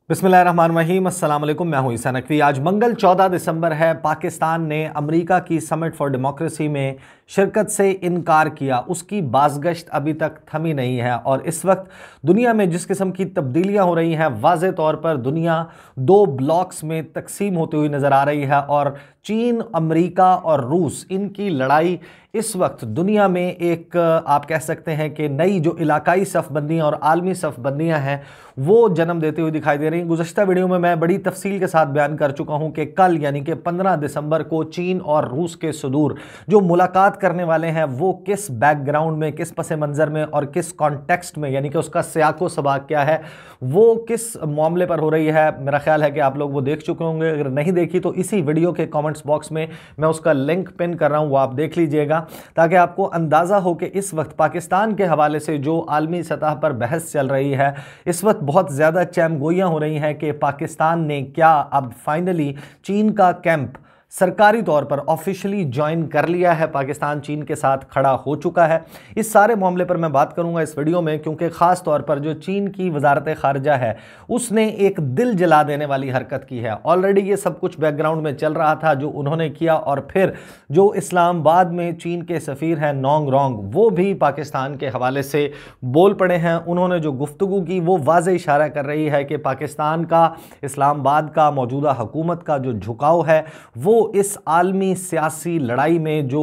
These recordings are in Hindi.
बिस्मिल्लाहिर्रहमानिर्रहीम, अस्सलाम वालेकुम। मैं हूं ईसा नकवी। आज मंगल 14 दिसंबर है। पाकिस्तान ने अमेरिका की समिट फॉर डेमोक्रेसी में शिरकत से इनकार किया। उसकी बाज़गश्त अभी तक थमी नहीं है और इस वक्त दुनिया में जिस किस्म की तब्दीलियां हो रही हैं, वाज़े तौर पर दुनिया दो ब्लॉक्स में तकसीम होती हुई नज़र आ रही है और चीन, अमेरिका और रूस, इनकी लड़ाई इस वक्त दुनिया में एक आप कह सकते हैं कि नई जो इलाकाई सफ़बंदियाँ और आलमी सफ़बंदियाँ हैं वो जन्म देती हुई दिखाई दे रही हैं। गुज़श्ता वीडियो में मैं बड़ी तफसील के साथ बयान कर चुका हूं कि कल यानी कि 15 दिसंबर को चीन और रूस के सदूर जो मुलाकात करने वाले हैं वो किस बैकग्राउंड में, किस पस मंज़र में और किस कॉन्टेक्स्ट में, यानी कि उसका सियाको सबाक क्या है, वो किस मामले पर हो रही है। मेरा ख्याल है कि आप लोग वो देख चुके होंगे। अगर नहीं देखी तो इसी वीडियो के कमेंट्स बॉक्स में मैं उसका लिंक पिन कर रहा हूं, वो आप देख लीजिएगा ताकि आपको अंदाज़ा हो कि इस वक्त पाकिस्तान के हवाले से जो आलमी सतह पर बहस चल रही है, इस वक्त बहुत ज़्यादा चैमगोइयाँ हो रही हैं कि पाकिस्तान ने क्या अब फाइनली चीन का कैंप सरकारी तौर पर ऑफिशियली ज्वाइन कर लिया है, पाकिस्तान चीन के साथ खड़ा हो चुका है। इस सारे मामले पर मैं बात करूंगा इस वीडियो में, क्योंकि ख़ास तौर पर जो चीन की वजारत ख़ारजा है उसने एक दिल जला देने वाली हरकत की है। ऑलरेडी ये सब कुछ बैकग्राउंड में चल रहा था जो उन्होंने किया, और फिर जो इस्लामाबाद में चीन के सफ़ीर हैं नोंग रोंग, वो भी पाकिस्तान के हवाले से बोल पड़े हैं। उन्होंने जो गुफ्तगू की वो वाज़े इशारा कर रही है कि पाकिस्तान का, इस्लामाबाद का, मौजूदा हुकूमत का जो झुकाव है वो इस आलमी सियासी लड़ाई में जो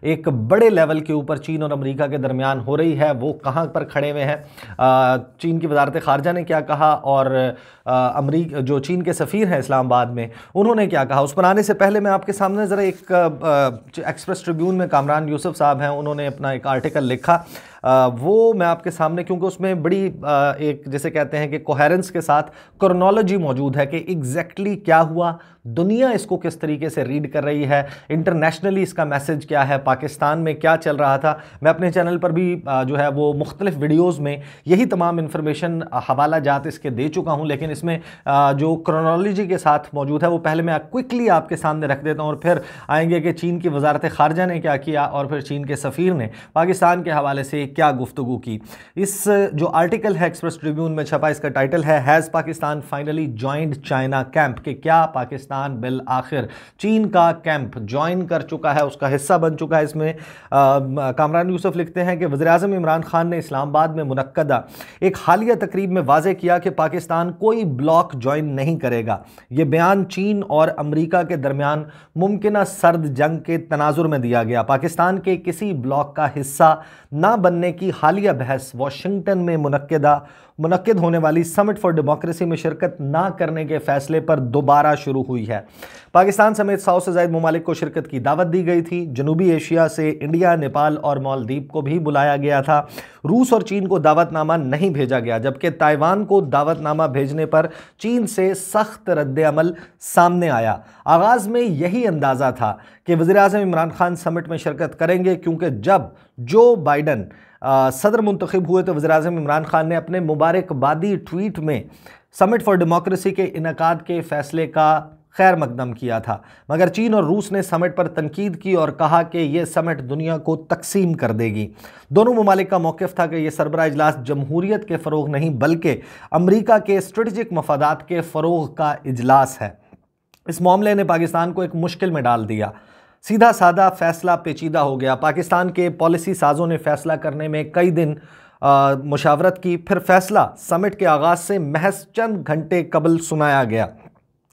एक बड़े लेवल के ऊपर चीन और अमेरिका के दरमियान हो रही है वो कहां पर खड़े हुए हैं। चीन की वजारत ख़ारजा ने क्या कहा और अमेरिका जो चीन के सफ़ीर हैं इस्लामाबाद में उन्होंने क्या कहा, उस पर आने से पहले मैं आपके सामने ज़रा एक एक्सप्रेस ट्रिब्यून में कामरान यूसुफ साहब हैं, उन्होंने अपना एक आर्टिकल लिखा, वो मैं आपके सामने, क्योंकि उसमें बड़ी एक जिसे कहते हैं कि कोहेरेंस के साथ क्रोनोलॉजी मौजूद है कि एग्जैक्टली क्या हुआ, दुनिया इसको किस तरीके से रीड कर रही है, इंटरनेशनली इसका मैसेज क्या है, पाकिस्तान में क्या चल रहा था। मैं अपने चैनल पर भी जो है वो मुख्तलिफ वीडियोज़ में यही तमाम इन्फॉर्मेशन हवाला जात इसके दे चुका हूँ, लेकिन इसमें जो क्रोनोलॉजी के साथ मौजूद है वो पहले मैं क्विकली आपके सामने रख देता हूँ और फिर आएंगे कि चीन की वजारत ख़ारजा ने क्या किया और फिर चीन के सफ़ीर ने पाकिस्तान के हवाले से क्या गुफ्तगू की। इस जो आर्टिकल है एक्सप्रेस ट्रिब्यून में छपा, इसका टाइटल है has Pakistan finally joined China camp, कि क्या पाकिस्तान बिल आखिर चीन का कैंप ज्वाइन कर चुका है, उसका हिस्सा बन चुका है। इसमें कामरान यूसुफ लिखते हैं कि वज़ीर-ए-आज़म इमरान खान ने इस्लामाबाद में मुनक्कदा एक हालिया तकरीब में वाज़े किया कि पाकिस्तान कोई ब्लॉक ज्वाइन नहीं करेगा। यह बयान चीन और अमेरिका के दरमियान मुमकिना सर्द जंग के तनाजुर में दिया गया। पाकिस्तान के किसी ब्लॉक का हिस्सा ना बनने की हालिया बहस वाशिंगटन में मुनक्किद होने वाली समिट फॉर डेमोक्रेसी में शिरकत ना करने के फैसले पर दोबारा शुरू हुई है। पाकिस्तान समेत 100 से ज़ायद ममालिक को शिरकत की दावत दी गई थी। जनूबी एशिया से इंडिया, नेपाल और मालदीव को भी बुलाया गया था। रूस और चीन को दावतनामा नहीं भेजा गया, जबकि ताइवान को दावतनामा भेजने पर चीन से सख्त रद्द-ए-अमल सामने आया। आगाज़ में यही अंदाज़ा था कि वज़ीर-ए-आज़म इमरान खान समिट में शिरकत करेंगे, क्योंकि जब जो बाइडन सदर मुंतखब हुए तो वज़ीर-ए-आज़म इमरान खान ने अपने मुबारकबादी ट्वीट में समिट फॉर डेमोक्रेसी के इनेकाद के फैसले का खैर मकदम किया था। मगर चीन और रूस ने समिट पर तनकीद की और कहा कि यह समिट दुनिया को तकसीम कर देगी। दोनों ममालिक का मौक़िफ़ था कि यह सरबराह इजलास जमहूरियत के फ़रोग़ नहीं बल्कि अमरीका के स्ट्रेटजिक मफादात के फ़रोग़ का इजलास है। इस मामले ने पाकिस्तान को एक मुश्किल में डाल दिया। सीधा साधा फैसला पेचीदा हो गया। पाकिस्तान के पॉलिसी साज़ों ने फैसला करने में कई दिन मुशावरत की, फिर फैसला समिट के आगाज़ से महज चंद घंटे कबल सुनाया गया।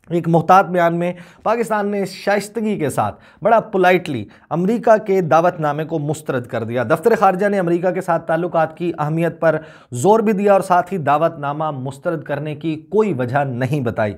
एक मुहतात बयान में पाकिस्तान ने शाइस्तगी के साथ बड़ा पोलाइटली अमेरिका के दावतनामे को मुस्तरद कर दिया। दफ्तर ख़ारजा ने अमेरिका के साथ ताल्लुकात की अहमियत पर जोर भी दिया और साथ ही दावतनामा मुस्तरद करने की कोई वजह नहीं बताई।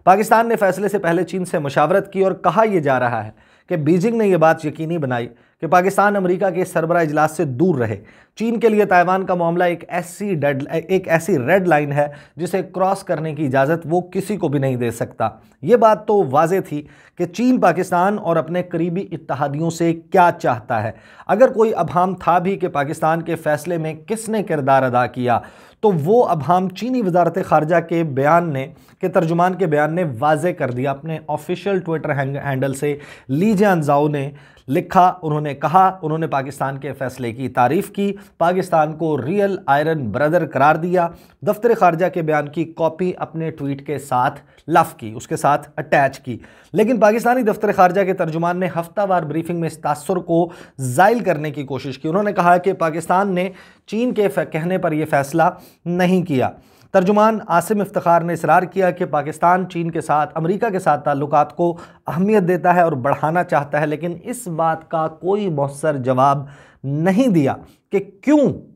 पाकिस्तान ने फैसले से पहले चीन से मुशावरत की और कहा यह जा रहा है कि बीजिंग ने यह बात यकीनी बनाई कि पाकिस्तान अमेरिका के सरबराह इजलास से दूर रहे। चीन के लिए ताइवान का मामला एक ऐसी रेड लाइन है जिसे क्रॉस करने की इजाज़त वो किसी को भी नहीं दे सकता। ये बात तो वाज़े थी कि चीन पाकिस्तान और अपने करीबी इत्तहादियों से क्या चाहता है। अगर कोई अभाम था भी कि पाकिस्तान के फैसले में किसने किरदार अदा किया, तो वो अभाम चीनी वजारत ख़ारजा के बयान ने, के तर्जुमान के बयान ने वाज़े कर दिया। अपने ऑफिशियल ट्विटर हैंडल से ली जियांज़ाओ ने लिखा, उन्होंने उन्होंने कहा, उन्होंने पाकिस्तान के फैसले की तारीफ की, पाकिस्तान को रियल आयरन ब्रदर करार दिया। दफ्तर खारजा के बयान की कॉपी अपने ट्वीट के साथ लफ की, उसके साथ अटैच की। लेकिन पाकिस्तानी दफ्तर खारजा के तर्जुमान ने हफ्तावार ब्रीफिंग में इस तासुर को जायल करने की कोशिश की। उन्होंने कहा कि पाकिस्तान ने चीन के कहने पर यह फैसला नहीं किया। तर्जुमान आसिम इफ्तिखार ने इसरार किया कि पाकिस्तान चीन के साथ, अमेरिका के साथ ताल्लुकात को अहमियत देता है और बढ़ाना चाहता है, लेकिन इस बात का कोई मौसर जवाब नहीं दिया कि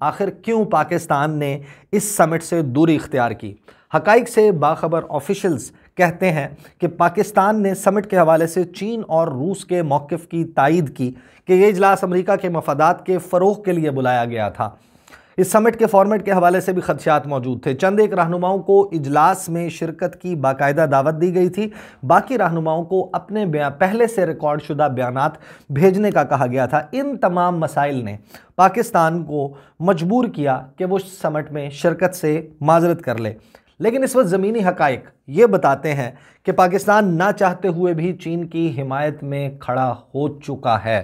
आखिर क्यों पाकिस्तान ने इस समिट से दूरी इख्तियार की। हकाइक से बाखबर ऑफिशियल्स कहते हैं कि पाकिस्तान ने समिट के हवाले से चीन और रूस के मौक़िफ़ की तायीद की कि यह इजलास अमेरिका के मफादात के फ़रोग़ के लिए बुलाया गया था। इस समिट के फॉर्मेट के हवाले से भी खदशात मौजूद थे। चंद एक रहनुमाओं को इजलास में शिरकत की बाकायदा दावत दी गई थी, बाकी रहनुमाओं को अपने पहले से रिकॉर्ड शुदा बयानात भेजने का कहा गया था। इन तमाम मसाइल ने पाकिस्तान को मजबूर किया कि वो समिट में शिरकत से माजरत कर ले। लेकिन इस वक्त ज़मीनी हकाइक ये बताते हैं कि पाकिस्तान ना चाहते हुए भी चीन की हिमायत में खड़ा हो चुका है।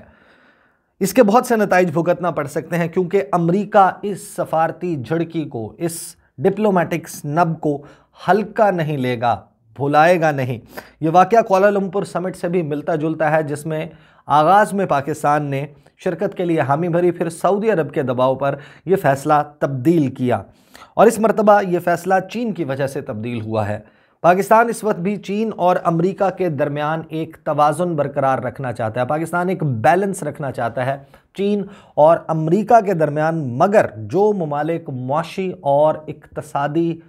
इसके बहुत से नताइज भुगतना पड़ सकते हैं, क्योंकि अमेरिका इस सफारती झड़की को, इस डिप्लोमेटिक स्नब को हल्का नहीं लेगा, भुलाएगा नहीं। ये वाक़या कोलालंपुर समिट से भी मिलता जुलता है, जिसमें आगाज़ में पाकिस्तान ने शिरकत के लिए हामी भरी, फिर सऊदी अरब के दबाव पर यह फ़ैसला तब्दील किया और इस मरतबा यह फ़ैसला चीन की वजह से तब्दील हुआ है। पाकिस्तान इस वक्त भी चीन और अमेरिका के दरमियान एक तवाज़ुन बरकरार रखना चाहता है। पाकिस्तान एक बैलेंस रखना चाहता है चीन और अमेरिका के दरमियान, मगर जो ममालिक मुआशी और इक़्तिसादी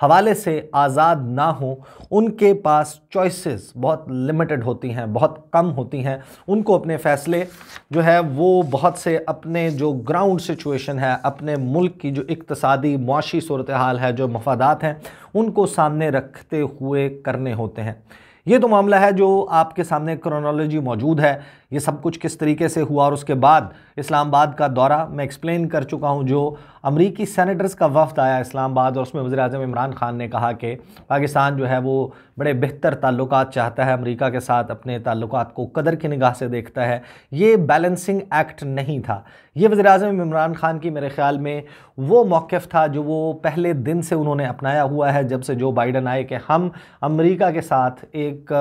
हवाले से आज़ाद ना हो, उनके पास चॉइसेस बहुत लिमिटेड होती हैं, बहुत कम होती हैं। उनको अपने फ़ैसले जो है वो बहुत से अपने जो ग्राउंड सिचुएशन है, अपने मुल्क की जो इक़्तिसादी मुआशी सूरत हाल है, जो मफादात हैं, उनको सामने रखते हुए करने होते हैं। ये तो मामला है जो आपके सामने क्रोनोलॉजी मौजूद है, ये सब कुछ किस तरीके से हुआ। और उसके बाद इस्लामाबाद का दौरा मैं एक्सप्लेन कर चुका हूँ। जो अमरीकी सेनेटर्स का वफ़द आया इस्लामाबाद और उसमें वज़ीर-ए-आज़म इमरान खान ने कहा कि पाकिस्तान जो है वो बड़े बेहतर ताल्लुकात चाहता है अमरीका के साथ, अपने ताल्लुकात को कदर की निगाह से देखता है। ये बैलेंसिंग एक्ट नहीं था। ये वज़ीर-ए-आज़म इमरान खान की मेरे ख़्याल में वो मौक़िफ़ था जो वो पहले दिन से उन्होंने अपनाया हुआ है, जब से जो बाइडन आए, कि हम अमरीका के साथ एक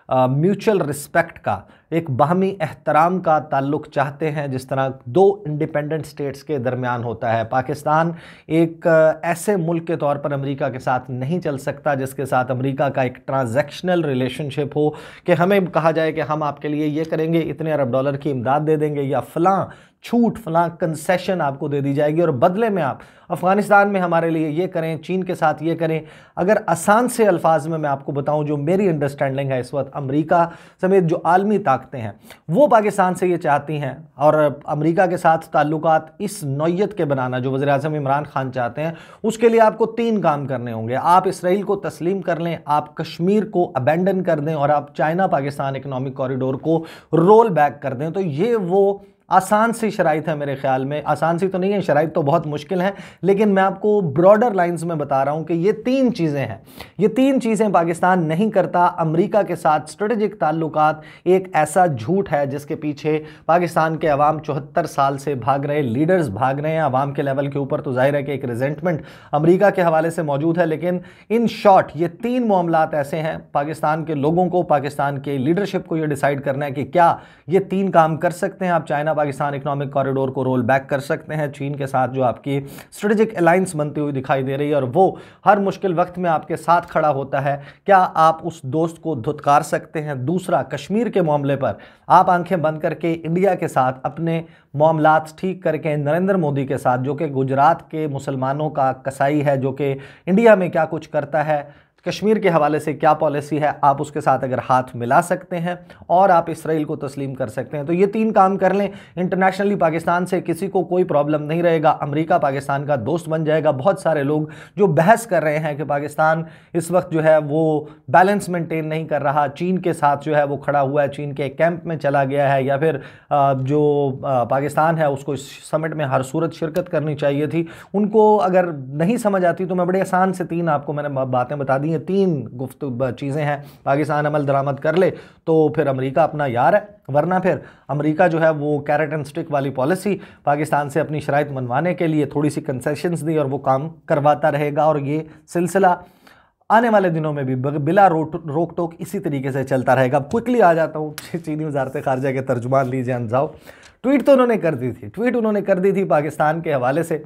म्यूचुअल रिस्पेक्ट का, एक बाहमी एहतराम का ताल्लुक़ चाहते हैं, जिस तरह दो इंडिपेंडेंट स्टेट्स के दरमियान होता है। पाकिस्तान एक ऐसे मुल्क के तौर पर अमेरिका के साथ नहीं चल सकता जिसके साथ अमेरिका का एक ट्रांजैक्शनल रिलेशनशिप हो, कि हमें कहा जाए कि हम आपके लिए ये करेंगे, इतने अरब डॉलर की इमदाद दे देंगे, या फ़लाँ छूट, फ़लाँ कंसेशन आपको दे दी जाएगी और बदले में आप अफ़गानिस्तान में हमारे लिए ये करें, चीन के साथ ये करें। अगर आसान से अल्फाज में मैं आपको बताऊं, जो मेरी अंडरस्टैंडिंग है इस वक्त, अमेरिका समेत जो आलमी ताकतें हैं वो पाकिस्तान से ये चाहती हैं और अमेरिका के साथ ताल्लुकात इस नौयत के बनाना जो वज़ीर-ए-आज़म इमरान खान चाहते हैं, उसके लिए आपको 3 काम करने होंगे। आप इसराइल को तस्लीम कर लें, आप कश्मीर को अबेंडन कर दें और आप चाइना पाकिस्तान इकनॉमिक कॉरिडोर को रोल बैक कर दें। तो ये वो आसान सी शराइत है मेरे ख्याल में। आसान सी तो नहीं है, शराइत तो बहुत मुश्किल है, लेकिन मैं आपको ब्रॉडर लाइंस में बता रहा हूं कि ये 3 चीज़ें हैं। ये 3 चीज़ें पाकिस्तान नहीं करता। अमेरिका के साथ स्ट्रेटेजिक ताल्लुकात एक ऐसा झूठ है जिसके पीछे पाकिस्तान के अवाम 74 साल से भाग रहे, लीडर्स भाग रहे हैं। अवाम के लेवल के ऊपर तो जाहिर है कि एक रिजेंटमेंट अमेरिका के हवाले से मौजूद है, लेकिन इन शॉर्ट ये 3 मामलात ऐसे हैं। पाकिस्तान के लोगों को, पाकिस्तान के लीडरशिप को ये डिसाइड करना है कि क्या ये 3 काम कर सकते हैं। आप चाइना पाकिस्तान इकोनॉमिक कॉरिडोर को रोल बैक कर सकते हैं, चीन के साथ जो आपकी स्ट्रेटेजिक अलायंस बनती हुई दिखाई दे रही है और वो हर मुश्किल वक्त में आपके साथ खड़ा होता है, क्या आप उस दोस्त को धुतकार सकते हैं। दूसरा, कश्मीर के मामले पर आप आंखें बंद करके इंडिया के साथ अपने मामलात ठीक करके नरेंद्र मोदी के साथ, जो कि गुजरात के मुसलमानों का कसाई है, जो कि इंडिया में क्या कुछ करता है, कश्मीर के हवाले से क्या पॉलिसी है, आप उसके साथ अगर हाथ मिला सकते हैं और आप इसराइल को तस्लीम कर सकते हैं, तो ये 3 काम कर लें। इंटरनेशनली पाकिस्तान से किसी को कोई प्रॉब्लम नहीं रहेगा। अमेरिका पाकिस्तान का दोस्त बन जाएगा। बहुत सारे लोग जो बहस कर रहे हैं कि पाकिस्तान इस वक्त जो है वो बैलेंस मेंटेन नहीं कर रहा, चीन के साथ जो है वो खड़ा हुआ है, चीन के कैंप में चला गया है, या फिर जो पाकिस्तान है उसको इस समिट में हर सूरत शिरकत करनी चाहिए थी, उनको अगर नहीं समझ आती तो मैं बड़े आसान से 3 आपको मैंने बातें बता दी ये 3 चीज़ें हैं, पाकिस्तान अमल दरामद कर ले तो फिर अमेरिका अपना यार है, वरना फिर अमेरिका जो है वो कैरेट एंड स्टिक वाली पॉलिसी पाकिस्तान से अपनी शराइत मनवाने के लिए थोड़ी सी कंसेशंस दी और वो काम करवाता रहेगा, और ये सिलसिला आने वाले दिनों में भी बिला रोक टोक इसी तरीके से चलता रहेगा। क्विकली आ जाता हूँ चीनी वजारत खारजा के तर्जुमान लीजिए अंजाओ। ट्वीट तो उन्होंने कर दी थी पाकिस्तान के हवाले से,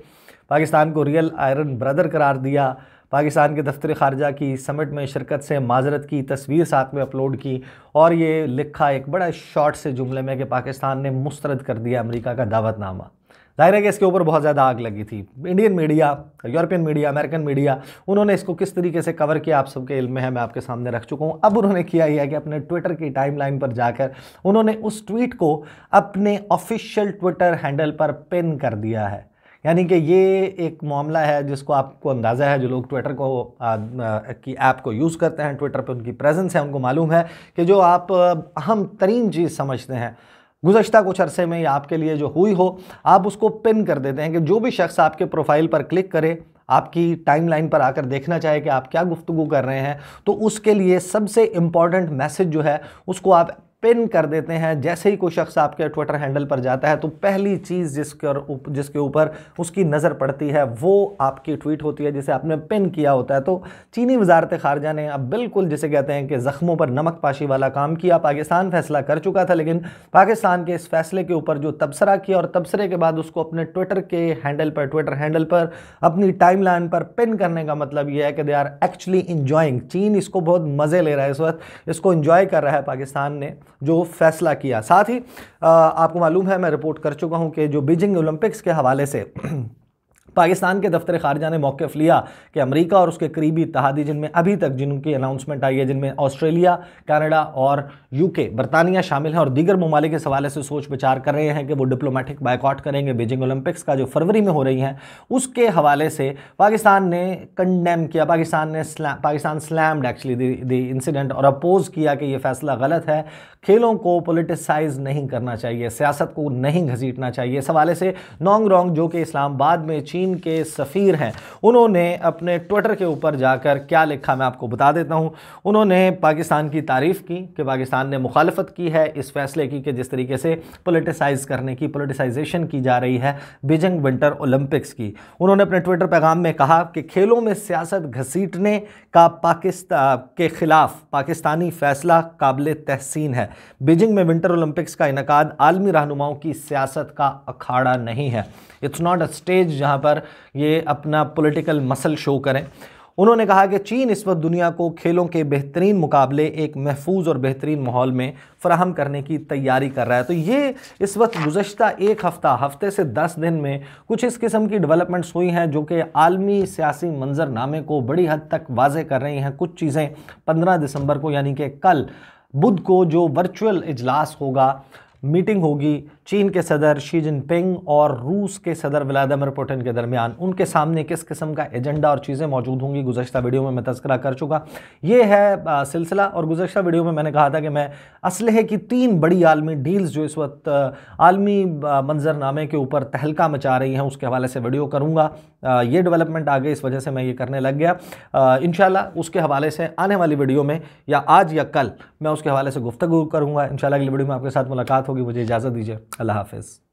पाकिस्तान को रियल आयरन ब्रदर करार दिया, पाकिस्तान के दफ्तर खारजा की समिट में शिरकत से माजरत की तस्वीर साथ में अपलोड की, और ये लिखा एक बड़ा शॉर्ट से जुमले में कि पाकिस्तान ने मुस्तरद कर दिया अमेरिका का दावतनामा। जाहिर है कि इसके ऊपर बहुत ज़्यादा आग लगी थी। Indian media, European media, American media, उन्होंने इसको किस तरीके से कवर किया आप सबके इल्म में है, मैं आपके सामने रख चुका हूँ। अब उन्होंने किया ही है कि अपने ट्विटर की टाइमलाइन पर जाकर उन्होंने उस ट्वीट को अपने ऑफिशियल ट्विटर हैंडल पर पिन कर दिया है। यानी कि ये एक मामला है जिसको आपको अंदाज़ा है, जो लोग ट्विटर को की ऐप को यूज़ करते हैं, ट्विटर पर उनकी प्रेजेंस है, उनको मालूम है कि जो आप अहम तरीन चीज़ समझते हैं गुज़श्ता कुछ अरसे में या आपके लिए जो हुई हो, आप उसको पिन कर देते हैं कि जो भी शख्स आपके प्रोफाइल पर क्लिक करे, आपकी टाइमलाइन पर आकर देखना चाहे कि आप क्या गुफ्तगू कर रहे हैं, तो उसके लिए सबसे इम्पॉर्टेंट मैसेज जो है उसको आप पिन कर देते हैं। जैसे ही कोई शख्स आपके ट्विटर हैंडल पर जाता है तो पहली चीज़ जिसके ऊपर उसकी नज़र पड़ती है वो आपकी ट्वीट होती है जिसे आपने पिन किया होता है। तो चीनी वजारत खारजा ने अब बिल्कुल जिसे कहते हैं कि ज़ख्मों पर नमक पाशी वाला काम किया। पाकिस्तान फैसला कर चुका था, लेकिन पाकिस्तान के इस फैसले के ऊपर जो तबसरा किया और तबसरे के बाद उसको अपने ट्विटर हैंडल पर अपनी टाइमलाइन पर पिन करने का मतलब यह है कि दे आर एक्चुअली इंजॉइंग। चीन इसको बहुत मज़े ले रहा है इस वक्त, इसको इंजॉय कर रहा है पाकिस्तान ने जो फैसला किया। साथ ही आपको मालूम है, मैं रिपोर्ट कर चुका हूं कि जो बीजिंग ओलंपिक्स के हवाले से पाकिस्तान के दफ्तर खारजा ने मौक़िफ़ लिया कि अमेरिका और उसके करीबी इत्तेहादी जिनमें अभी तक जिनकी अनाउंसमेंट आई है, जिनमें ऑस्ट्रेलिया, कनाडा और यूके, बरतानिया शामिल हैं, और दीगर ममालिक इस हवाले से सोच विचार कर रहे हैं कि वो डिप्लोमेटिक बायकॉट करेंगे बीजिंग ओलंपिक्स का जो फरवरी में हो रही हैं। उसके हवाले से पाकिस्तान ने कंडेम किया, Pakistan slammed actually the incident और अपोज़ किया कि ये फ़ैसला गलत है, खेलों को पोलिटिसाइज नहीं करना चाहिए, सियासत को नहीं घसीटना चाहिए। इस हवाले से नोंग रोंग जो कि इस्लामाबाद में चीन के सफ़ीर हैं, उन्होंने अपने ट्विटर के ऊपर जाकर क्या लिखा मैं आपको बता देता हूं। उन्होंने पाकिस्तान की तारीफ़ की कि पाकिस्तान ने मुखालफत की है इस फैसले की कि जिस तरीके से पोलिटिसाइजेशन की जा रही है बीजिंग विंटर ओलंपिक्स की। उन्होंने अपने ट्विटर पैगाम में कहा कि खेलों में सियासत घसीटने का पाकिस्तान के खिलाफ पाकिस्तानी फैसला काबिल तहसीन है। बीजिंग में विंटर ओलंपिक्स का इनकाद आलमी रहनुमाओं की सियासत का अखाड़ा नहीं है। इट्स नॉट अ स्टेज जहां पर ये अपना पॉलिटिकल मसल शो करें। उन्होंने कहा कि चीन इस वक्त दुनिया को खेलों के बेहतरीन मुकाबले एक महफूज और बेहतरीन माहौल में फराहम करने की तैयारी कर रहा है। तो ये इस वक्त गुज़श्ता एक हफ्ते से 10 दिन में कुछ इस किस्म की डेवलपमेंट्स हुई हैं जो कि आलमी सियासी मंजरनामे को बड़ी हद तक वाज़े कर रही हैं। कुछ चीज़ें 15 दिसंबर को यानी कि कल बुध को जो वर्चुअल इजलास होगा, मीटिंग होगी चीन के सदर शी जिनपिंग और रूस के सदर व्लादिमीर पुतिन के दरमियान, उनके सामने किस किस्म का एजेंडा और चीज़ें मौजूद होंगी गुज़श्ता वीडियो में मैं तज़किरा कर चुका। ये है सिलसिला। और गुज़श्ता वीडियो में मैंने कहा था कि मैं असलहे की 3 बड़ी आलमी डील्स जो इस वक्त आलमी मंजरनामे के ऊपर तहलका मचा रही हैं उसके हवाले से वीडियो करूँगा। ये डेवलपमेंट आ गई, इस वजह से मैं ये करने लग गया। इंशाल्लाह उसके हवाले से आने वाली वीडियो में या आज या कल मैं उसके हवाले से गुफ्तगू करूँगा। इंशाल्लाह अगली वीडियो में आपके साथ मुलाकात होगी। मुझे इजाज़त दीजिए। अल्लाह हाफ़िज़।